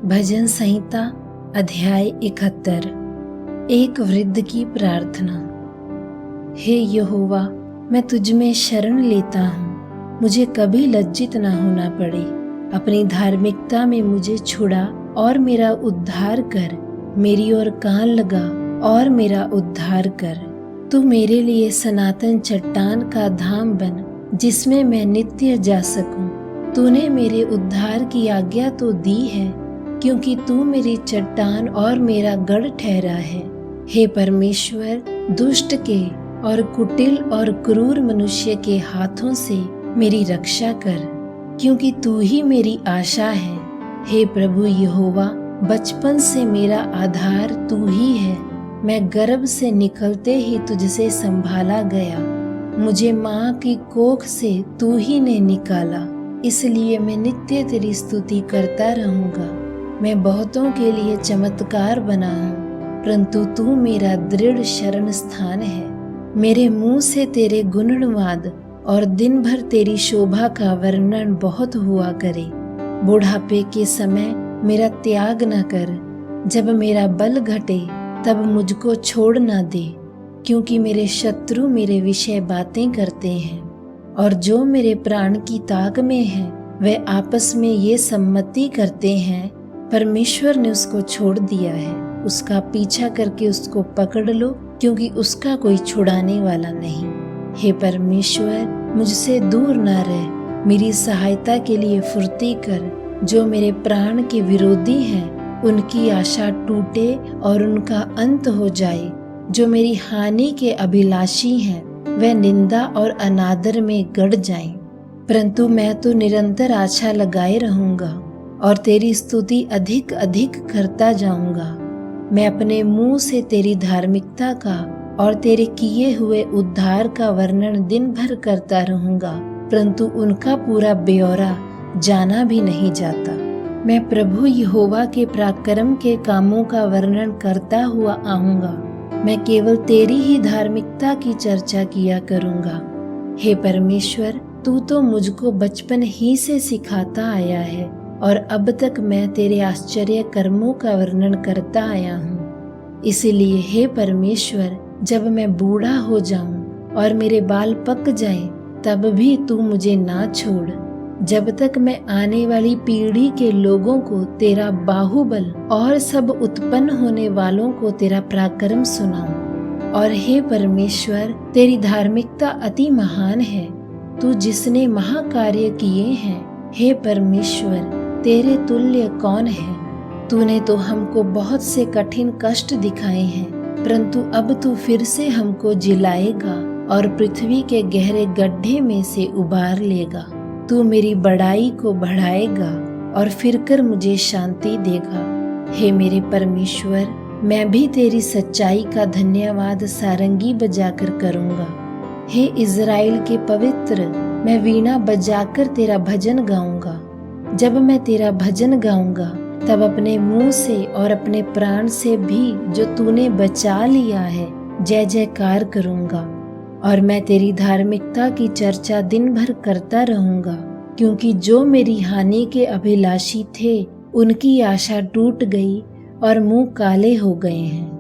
भजन संहिता अध्याय 71। एक वृद्ध की प्रार्थना। हे यहोवा, मैं तुझ में शरण लेता हूँ, मुझे कभी लज्जित न होना पड़े। अपनी धार्मिकता में मुझे छुड़ा और मेरा उद्धार कर। मेरी ओर कान लगा और मेरा उद्धार कर। तू मेरे लिए सनातन चट्टान का धाम बन, जिसमें मैं नित्य जा सकूं। तूने मेरे उद्धार की आज्ञा तो दी है, क्योंकि तू मेरी चट्टान और मेरा गढ़ ठहरा है। हे परमेश्वर, दुष्ट के और कुटिल और क्रूर मनुष्य के हाथों से मेरी रक्षा कर, क्योंकि तू ही मेरी आशा है। हे प्रभु यहोवा, बचपन से मेरा आधार तू ही है। मैं गर्भ से निकलते ही तुझसे संभाला गया। मुझे माँ की कोख से तू ही ने निकाला, इसलिए मैं नित्य तेरी स्तुति करता रहूंगा। मैं बहुतों के लिए चमत्कार बना हूँ, परंतु तू मेरा दृढ़ शरण स्थान है। मेरे मुंह से तेरे गुणवाद और दिन भर तेरी शोभा का वर्णन बहुत हुआ करे। बुढ़ापे के समय मेरा त्याग न कर। जब मेरा बल घटे तब मुझको छोड़ न दे, क्योंकि मेरे शत्रु मेरे विषय बातें करते हैं, और जो मेरे प्राण की ताक में है वे आपस में ये सम्मति करते हैं, परमेश्वर ने उसको छोड़ दिया है। उसका पीछा करके उसको पकड़ लो, क्योंकि उसका कोई छुड़ाने वाला नहीं। हे परमेश्वर, मुझसे दूर न रह। मेरी सहायता के लिए फुर्ती कर। जो मेरे प्राण के विरोधी हैं, उनकी आशा टूटे और उनका अंत हो जाए। जो मेरी हानि के अभिलाषी हैं, वह निंदा और अनादर में गड़ जाएं। परंतु मैं तो निरंतर आशा लगाए रहूंगा और तेरी स्तुति अधिक अधिक करता जाऊंगा। मैं अपने मुंह से तेरी धार्मिकता का और तेरे किए हुए उद्धार का वर्णन दिन भर करता रहूंगा, परंतु उनका पूरा ब्यौरा जाना भी नहीं जाता। मैं प्रभु यहोवा के पराक्रम के कामों का वर्णन करता हुआ आऊंगा। मैं केवल तेरी ही धार्मिकता की चर्चा किया करूंगा। हे परमेश्वर, तू तो मुझको बचपन ही से सिखाता आया है, और अब तक मैं तेरे आश्चर्य कर्मों का वर्णन करता आया हूँ। इसलिए हे परमेश्वर, जब मैं बूढ़ा हो जाऊं और मेरे बाल पक जाएं, तब भी तू मुझे ना छोड़, जब तक मैं आने वाली पीढ़ी के लोगों को तेरा बाहुबल और सब उत्पन्न होने वालों को तेरा पराक्रम सुनाऊं। और हे परमेश्वर, तेरी धार्मिकता अति महान है। तू जिसने महाकार्य किए हैं, हे परमेश्वर, तेरे तुल्य कौन है। तूने तो हमको बहुत से कठिन कष्ट दिखाए हैं, परंतु अब तू फिर से हमको जिलाएगा और पृथ्वी के गहरे गड्ढे में से उबार लेगा। तू मेरी बड़ाई को बढ़ाएगा और फिरकर मुझे शांति देगा। हे मेरे परमेश्वर, मैं भी तेरी सच्चाई का धन्यवाद सारंगी बजाकर करूंगा। हे इज़राइल के पवित्र, मैं वीणा बजाकर तेरा भजन गाऊंगा। जब मैं तेरा भजन गाऊंगा, तब अपने मुंह से और अपने प्राण से भी जो तूने बचा लिया है जय जयकार करूंगा। और मैं तेरी धार्मिकता की चर्चा दिन भर करता रहूंगा, क्योंकि जो मेरी हानि के अभिलाषी थे, उनकी आशा टूट गई और मुंह काले हो गए हैं।